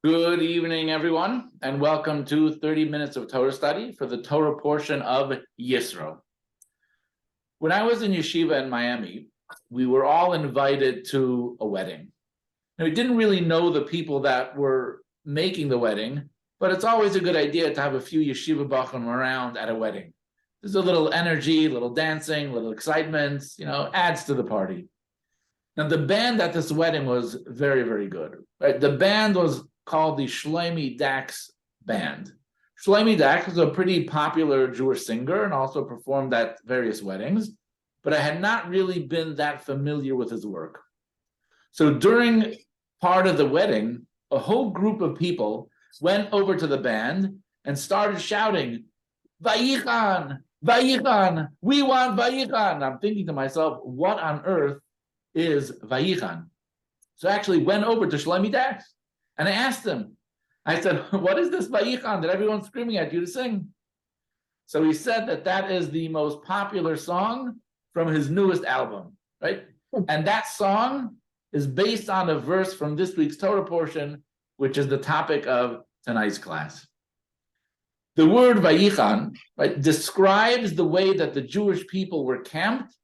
Good evening, everyone, and welcome to 30 Minutes of Torah Study for the Torah portion of Yisro. When I was in yeshiva in Miami, we were all invited to a wedding. Now, we didn't really know the people that were making the wedding, but it's always a good idea to have a few yeshiva bachim around at a wedding. There's a little energy, a little dancing, a little excitement, adds to the party. Now, the band at this wedding was very, very good. Right? The band was called the Shlomi Dax Band. Shlomi Dax was a pretty popular Jewish singer and also performed at various weddings, but I had not really been that familiar with his work. So during part of the wedding, a whole group of people went over to the band and started shouting, "Vayichan, Vayichan, we want Vayichan." And I'm thinking to myself, what on earth is Vayichan? So I actually went over to Shlomi Dax and I asked him, I said, "What is this Vayichan that everyone's screaming at you to sing?" So he said that is the most popular song from his newest album, right? And that song is based on a verse from this week's Torah portion, which is the topic of tonight's class. The word Vayichan, right, describes the way that the Jewish people were camped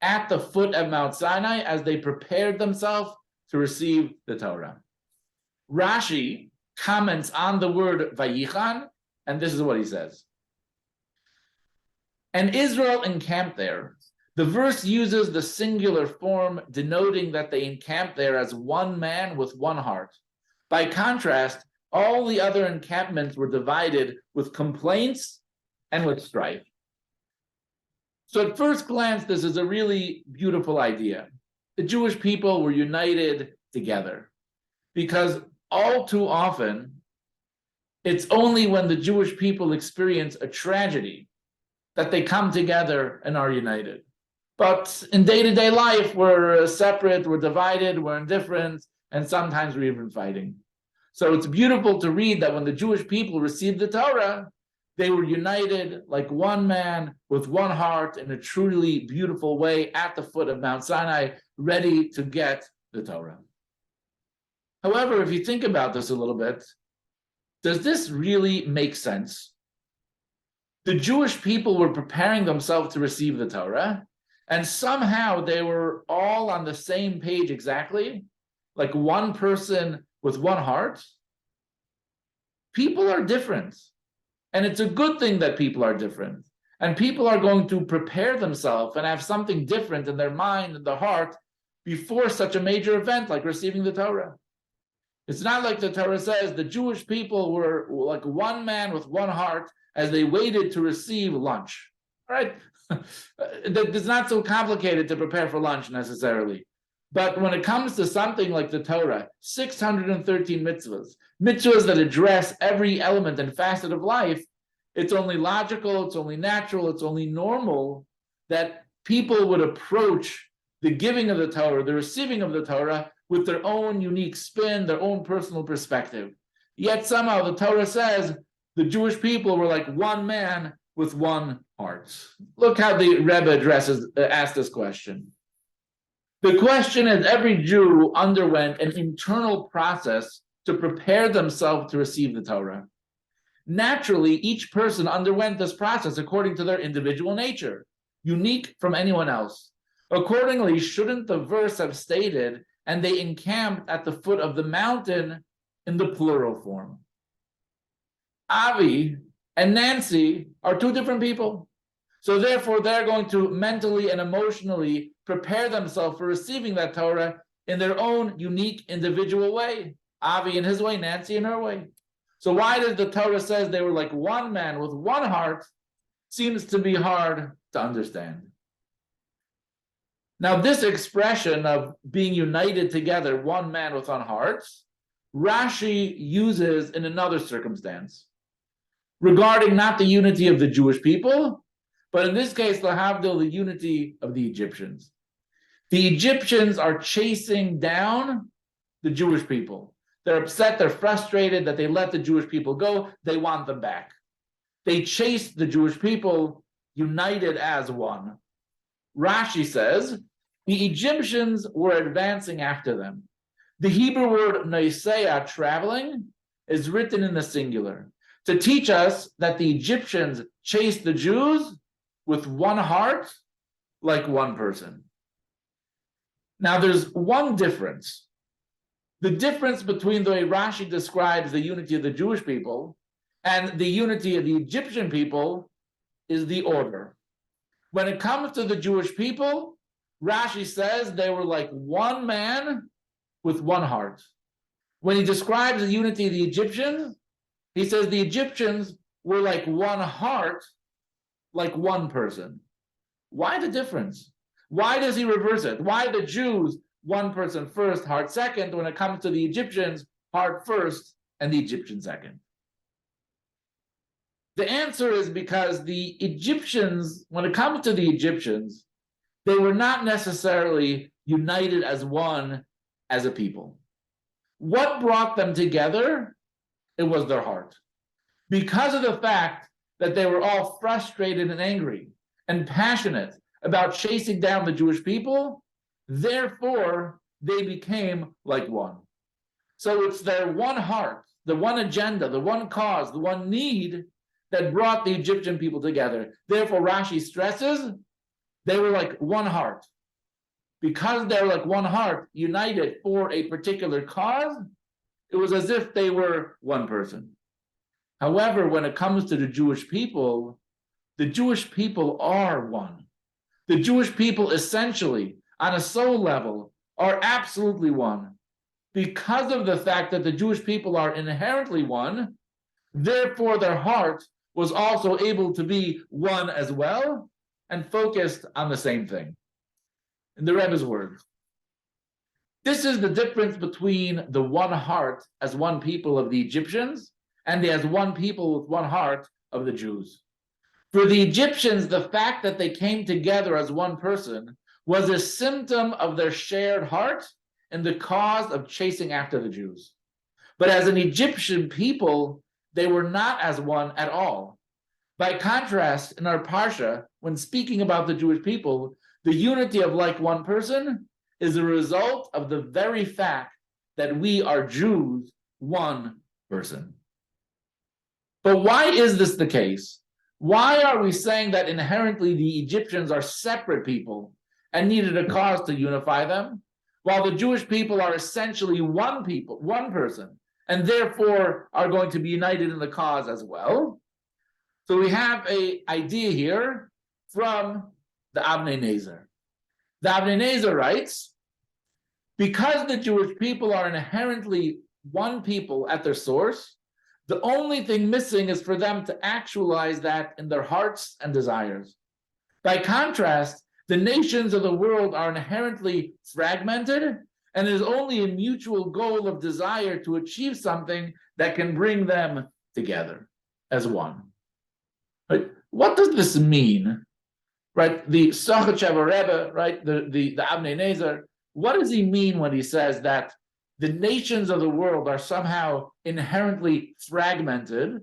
at the foot of Mount Sinai as they prepared themselves to receive the Torah. Rashi comments on the word Vayichan, and this is what he says. "And Israel encamped there." The verse uses the singular form, denoting that they encamped there as one man with one heart. By contrast, all the other encampments were divided with complaints and with strife. So at first glance, this is a really beautiful idea. The Jewish people were united together because all too often, it's only when the Jewish people experience a tragedy that they come together and are united. But in day-to-day life, we're separate, we're divided, we're indifferent, and sometimes we're even fighting. So it's beautiful to read that when the Jewish people received the Torah, they were united like one man with one heart in a truly beautiful way at the foot of Mount Sinai, ready to get the Torah. However, if you think about this a little bit, does this really make sense? The Jewish people were preparing themselves to receive the Torah, and somehow they were all on the same page exactly, like one person with one heart. People are different, and it's a good thing that people are different, and people are going to prepare themselves and have something different in their mind and their heart before such a major event like receiving the Torah. It's not like the Torah says the Jewish people were like one man with one heart as they waited to receive lunch, right? It's not so complicated to prepare for lunch necessarily. But when it comes to something like the Torah, 613 mitzvahs that address every element and facet of life, it's only logical, it's only natural, it's only normal that people would approach the giving of the Torah, the receiving of the Torah, with their own unique spin, their own personal perspective. Yet somehow the Torah says the Jewish people were like one man with one heart. Look how the Rabbi asked this question. The question is, every Jew underwent an internal process to prepare themselves to receive the Torah. Naturally, each person underwent this process according to their individual nature, unique from anyone else. Accordingly, shouldn't the verse have stated, "And they encamped at the foot of the mountain," in the plural form? Avi and Nancy are two different people. So therefore, they're going to mentally and emotionally prepare themselves for receiving that Torah in their own unique individual way. Avi in his way, Nancy in her way. So why does the Torah says they were like one man with one heart? Seems to be hard to understand. Now, this expression of being united together, one man with one heart, Rashi uses in another circumstance, regarding not the unity of the Jewish people, but in this case, lahavdil, the unity of the Egyptians. The Egyptians are chasing down the Jewish people. They're upset, they're frustrated that they let the Jewish people go. They want them back. They chased the Jewish people united as one. Rashi says, the Egyptians were advancing after them. The Hebrew word noisea, traveling, is written in the singular to teach us that the Egyptians chased the Jews with one heart, like one person. Now, there's one difference. The difference between the way Rashi describes the unity of the Jewish people and the unity of the Egyptian people is the order. When it comes to the Jewish people, Rashi says they were like one man with one heart. When he describes the unity of the Egyptians, he says the Egyptians were like one heart, like one person. Why the difference? Why does he reverse it? Why the Jews, one person first, heart second, when it comes to the Egyptians, heart first, and the Egyptian second? The answer is because the Egyptians, when it comes to the Egyptians, they were not necessarily united as one as a people. What brought them together? It was their heart. Because of the fact that they were all frustrated and angry and passionate about chasing down the Jewish people, therefore they became like one. So it's their one heart, the one agenda, the one cause, the one need that brought the Egyptian people together. Therefore, Rashi stresses they were like one heart. Because they're like one heart, united for a particular cause, it was as if they were one person. However, when it comes to the Jewish people are one. The Jewish people essentially, on a soul level, are absolutely one. Because of the fact that the Jewish people are inherently one, therefore their heart was also able to be one as well and focused on the same thing. In the Rebbe's words, this is the difference between the one heart as one people of the Egyptians and the as one people with one heart of the Jews. For the Egyptians, the fact that they came together as one person was a symptom of their shared heart and the cause of chasing after the Jews. But as an Egyptian people, they were not as one at all. By contrast, in our Parsha, when speaking about the Jewish people, the unity of like one person is a result of the very fact that we are Jews, one person. But why is this the case? Why are we saying that inherently the Egyptians are separate people and needed a cause to unify them, while the Jewish people are essentially one people, one person, and therefore are going to be united in the cause as well? So we have an idea here from the Avnei Nezer. The Avnei Nezer writes, because the Jewish people are inherently one people at their source, the only thing missing is for them to actualize that in their hearts and desires. By contrast, the nations of the world are inherently fragmented, and it is only a mutual goal of desire to achieve something that can bring them together as one. Right? What does this mean? Right? The Sochachever Rebbe, right? The Avnei Nezer, what does he mean when he says that the nations of the world are somehow inherently fragmented,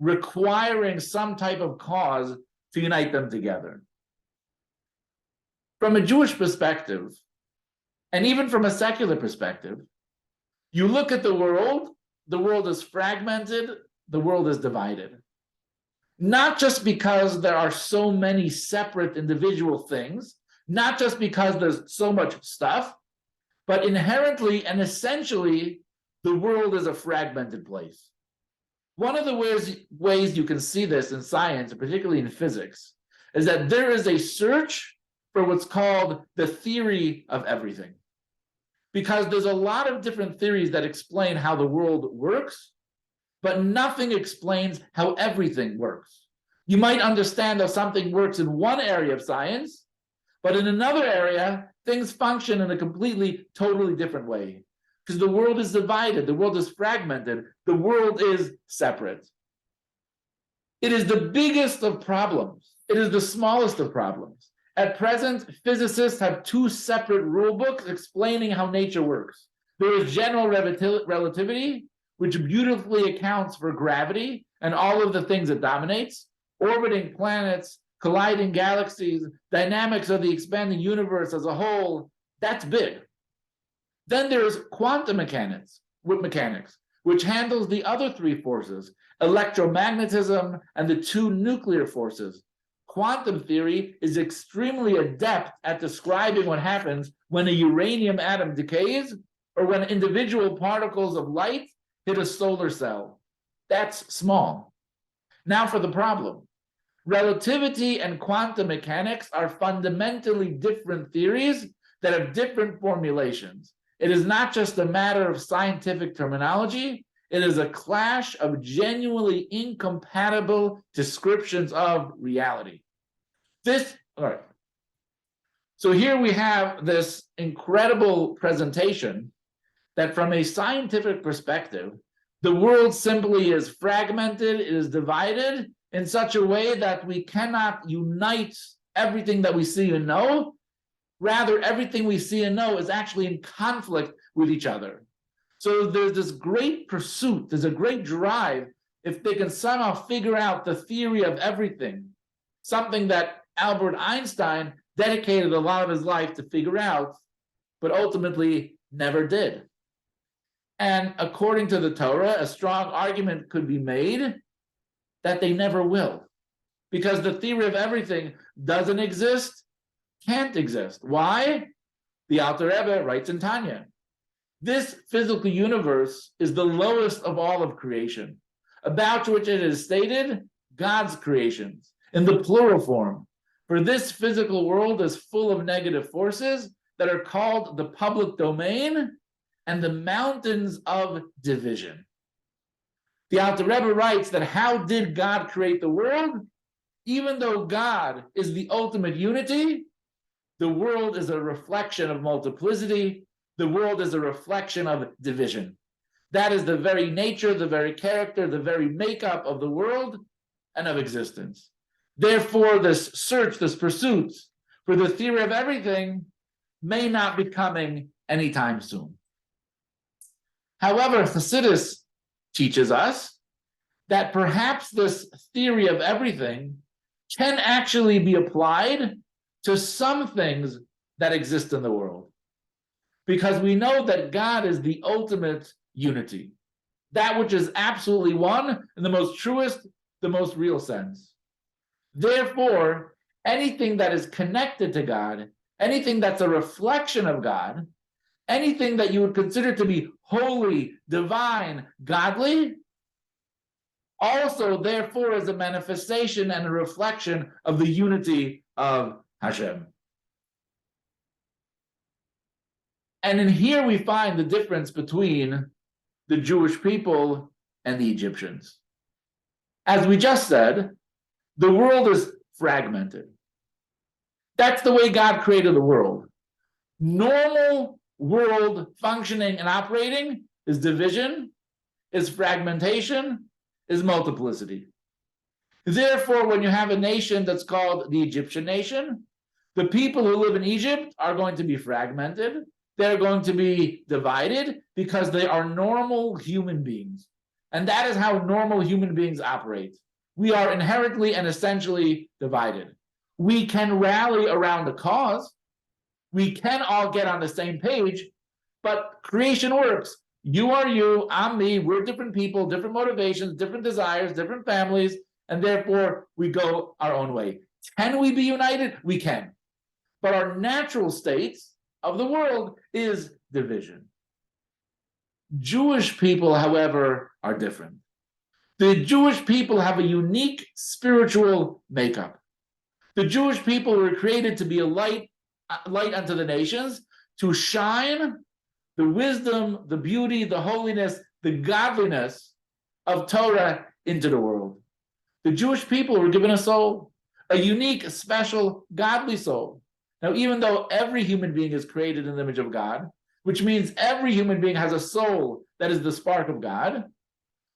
requiring some type of cause to unite them together? From a Jewish perspective, and even from a secular perspective, you look at the world is fragmented, the world is divided. Not just because there are so many separate individual things, not just because there's so much stuff, but inherently and essentially, the world is a fragmented place. One of the ways you can see this in science, and particularly in physics, is that there is a search for what's called the theory of everything. Because there's a lot of different theories that explain how the world works, but nothing explains how everything works. You might understand how something works in one area of science, but in another area, things function in a completely, totally different way. Because the world is divided, the world is fragmented, the world is separate. It is the biggest of problems. It is the smallest of problems. At present, physicists have two separate rule books explaining how nature works. There is general relativity, which beautifully accounts for gravity and all of the things it dominates, orbiting planets, colliding galaxies, dynamics of the expanding universe as a whole. That's big. Then there's quantum mechanics, which handles the other three forces, electromagnetism and the two nuclear forces. Quantum theory is extremely adept at describing what happens when a uranium atom decays or when individual particles of light hit a solar cell. That's small. Now for the problem. Relativity and quantum mechanics are fundamentally different theories that have different formulations. It is not just a matter of scientific terminology, it is a clash of genuinely incompatible descriptions of reality. All right. So here we have this incredible presentation that from a scientific perspective, the world simply is fragmented, it is divided in such a way that we cannot unite everything that we see and know. Rather, everything we see and know is actually in conflict with each other. So there's this great pursuit, there's a great drive, if they can somehow figure out the theory of everything, something that Albert Einstein dedicated a lot of his life to figure out, but ultimately never did. And according to the Torah, a strong argument could be made that they never will, because the theory of everything doesn't exist, can't exist. Why? The Alter Rebbe writes in Tanya, this physical universe is the lowest of all of creation, about which it is stated, God's creations, in the plural form. For this physical world is full of negative forces that are called the public domain and the mountains of division. The Alter Rebbe writes that how did God create the world? Even though God is the ultimate unity, the world is a reflection of multiplicity. The world is a reflection of division. That is the very nature, the very character, the very makeup of the world and of existence. Therefore, this search, this pursuit for the theory of everything may not be coming anytime soon. However, Physicists teaches us that perhaps this theory of everything can actually be applied to some things that exist in the world. Because we know that God is the ultimate unity, that which is absolutely one in the most truest, the most real sense. Therefore, anything that is connected to God, anything that's a reflection of God, anything that you would consider to be holy, divine, godly, also therefore is a manifestation and a reflection of the unity of Hashem. And in here we find the difference between the Jewish people and the Egyptians. As we just said, the world is fragmented. That's the way God created the world. Normal world functioning and operating is division, is fragmentation, is multiplicity. Therefore, when you have a nation that's called the Egyptian nation, the people who live in Egypt are going to be fragmented. They're going to be divided because they are normal human beings. And that is how normal human beings operate. We are inherently and essentially divided. We can rally around a cause. We can all get on the same page, but creation works. You are you, I'm me, we're different people, different motivations, different desires, different families, and therefore we go our own way. Can we be united? We can. But our natural state of the world is division. Jewish people, however, are different. The Jewish people have a unique spiritual makeup. The Jewish people were created to be a light unto the nations, to shine the wisdom, the beauty, the holiness, the godliness of Torah into the world. The Jewish people were given a soul, a unique, special, godly soul. Now, even though every human being is created in the image of God, which means every human being has a soul that is the spark of God,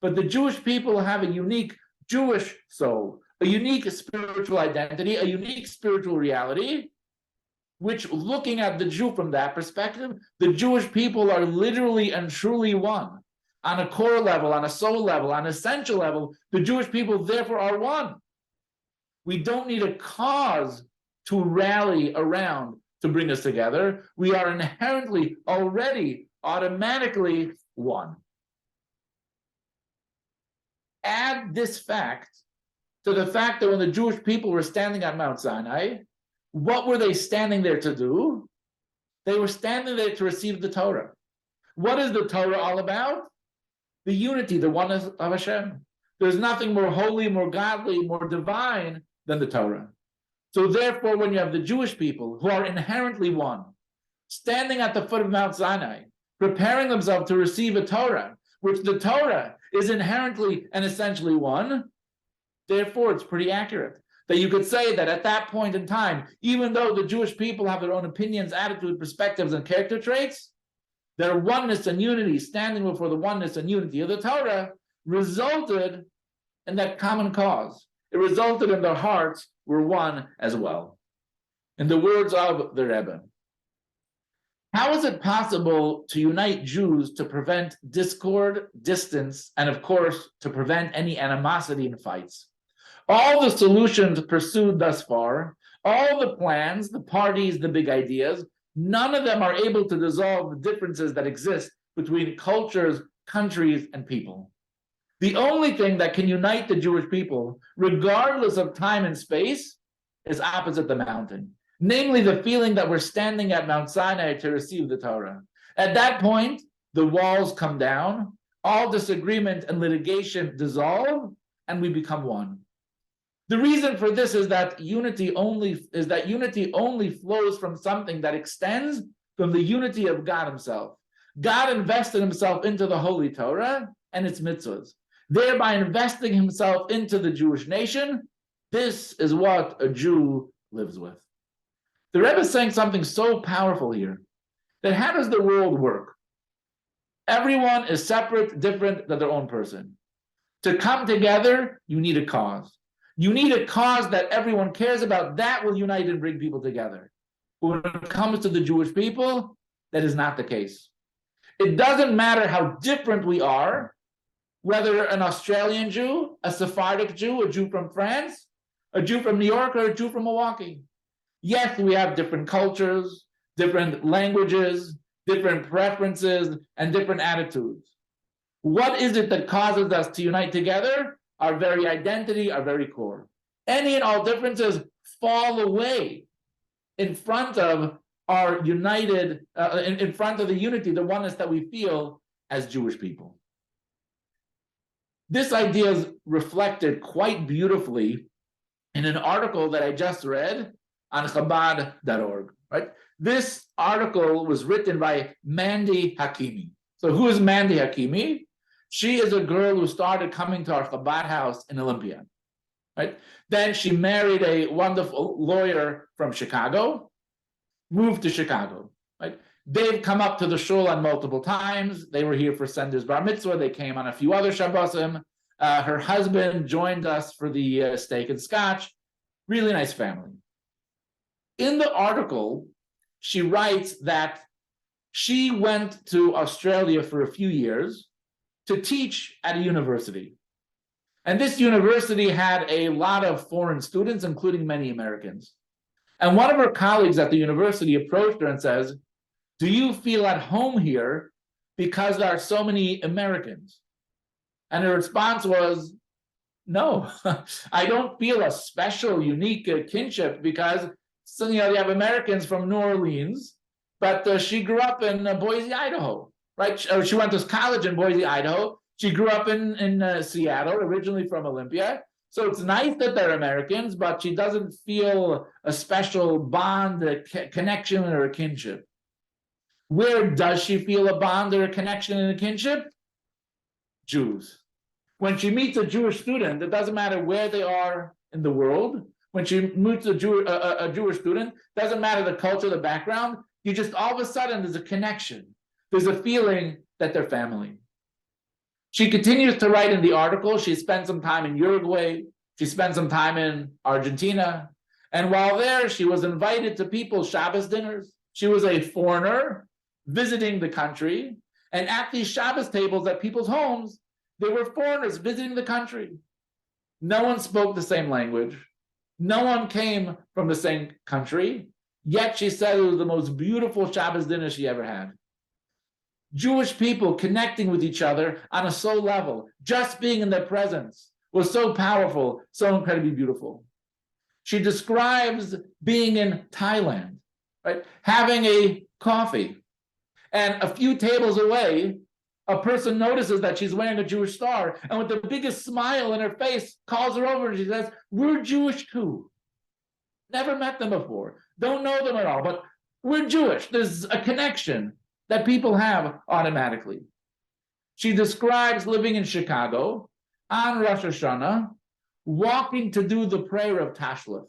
but the Jewish people have a unique Jewish soul, a unique spiritual identity, a unique spiritual reality, which, looking at the Jew from that perspective, the Jewish people are literally and truly one. On a core level, on a soul level, on an essential level, the Jewish people therefore are one. We don't need a cause to rally around to bring us together. We are inherently already automatically one. add this fact to the fact that when the Jewish people were standing at Mount Sinai, what were they standing there to do? They were standing there to receive the Torah. What is the Torah all about? The unity, the oneness of Hashem. There's nothing more holy, more godly, more divine than the Torah. So therefore, when you have the Jewish people who are inherently one, standing at the foot of Mount Sinai, preparing themselves to receive a Torah, which the Torah is inherently and essentially one, therefore it's pretty accurate that you could say that at that point in time, even though the Jewish people have their own opinions, attitude, perspectives, and character traits, their oneness and unity, standing before the oneness and unity of the Torah, resulted in that common cause. It resulted in their hearts were one as well. In the words of the Rebbe, how is it possible to unite Jews to prevent discord, distance, and of course, to prevent any animosity and fights? All the solutions pursued thus far, all the plans, the parties, the big ideas, none of them are able to dissolve the differences that exist between cultures, countries, and people. The only thing that can unite the Jewish people, regardless of time and space, is opposite the mountain. Namely, the feeling that we're standing at Mount Sinai to receive the Torah. At that point, the walls come down, all disagreement and litigation dissolve, and we become one. The reason for this is that unity only flows from something that extends from the unity of God himself. God invested himself into the Holy Torah and its mitzvahs, thereby investing himself into the Jewish nation. This is what a Jew lives with. The Rebbe is saying something so powerful here, that how does the world work? Everyone is separate, different than their own person. To come together, you need a cause. You need a cause that everyone cares about. That will unite and bring people together. But when it comes to the Jewish people, that is not the case. It doesn't matter how different we are, whether an Australian Jew, a Sephardic Jew, a Jew from France, a Jew from New York, or a Jew from Milwaukee. Yes, we have different cultures, different languages, different preferences, and different attitudes. What is it that causes us to unite together? Our very identity, our very core. Any and all differences fall away in front of our united, in front of the unity, the oneness that we feel as Jewish people. This idea is reflected quite beautifully in an article that I just read on Chabad.org. Right? This article was written by Mandy Hakimi. So who is Mandy Hakimi? She is a girl who started coming to our Chabad house in Olympia. Right? Then she married a wonderful lawyer from Chicago, moved to Chicago. Right? They've come up to the shul on multiple times. They were here for Sender's Bar Mitzvah. They came on a few other Shabbosim. Her husband joined us for the steak and scotch. Really nice family. In the article, she writes that she went to Australia for a few years to teach at a university. And this university had a lot of foreign students, including many Americans. And one of her colleagues at the university approached her and says, "Do you feel at home here because there are so many Americans?" And her response was, "No, I don't feel a special, unique kinship because you have Americans from New Orleans, but she grew up in Boise, Idaho, right? She went to college in Boise, Idaho. She grew up in Seattle, originally from Olympia. So it's nice that they're Americans, but she doesn't feel a special bond, a connection, or a kinship." Where does she feel a bond or a connection and a kinship? Jews. When she meets a Jewish student, it doesn't matter where they are in the world. When she meets a Jewish student, doesn't matter the culture, the background, you just all of a sudden there's a connection. There's a feeling that they're family. She continues to write in the article. She spent some time in Uruguay. She spent some time in Argentina. And while there, she was invited to people's Shabbos dinners. She was a foreigner visiting the country. And at these Shabbos tables at people's homes, there were foreigners visiting the country. No one spoke the same language. No one came from the same country. Yet she said it was the most beautiful Shabbos dinner she ever had. Jewish people connecting with each other on a soul level, just being in their presence was so powerful, so incredibly beautiful. She describes being in Thailand, right? Having a coffee, and a few tables away, a person notices that she's wearing a Jewish star, and with the biggest smile in her face, calls her over and she says, "We're Jewish too." Never met them before, don't know them at all, but we're Jewish. There's a connection that people have automatically. She describes living in Chicago on Rosh Hashanah, walking to do the prayer of Tashlif.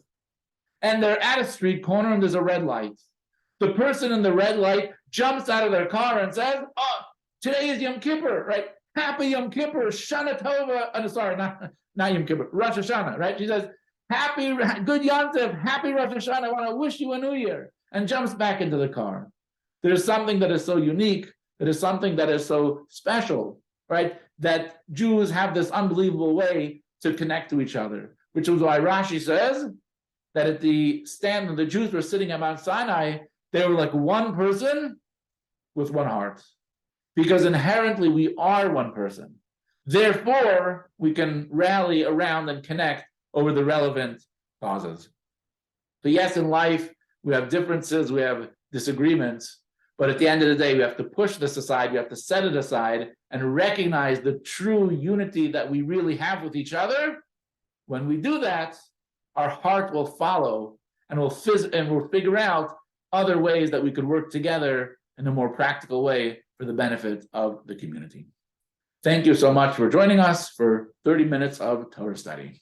And they're at a street corner and there's a red light. The person in the red light jumps out of their car and says, "Oh, today is Yom Kippur, right? Happy Yom Kippur, Shana Tova." Sorry, not Yom Kippur, Rosh Hashanah, right? She says, good Yom Tov, happy Rosh Hashanah, I want to wish you a new year, and jumps back into the car. There's something that is so unique, that is something that is so special, right? That Jews have this unbelievable way to connect to each other, which is why Rashi says that at the stand when the Jews were sitting at Mount Sinai, they were like one person with one heart, because inherently we are one person. Therefore, we can rally around and connect over the relevant causes. So yes, in life, we have differences, we have disagreements, but at the end of the day, we have to push this aside, we have to set it aside and recognize the true unity that we really have with each other. When we do that, our heart will follow and we'll figure out other ways that we could work together in a more practical way for the benefit of the community. Thank you so much for joining us for 30 minutes of Torah study.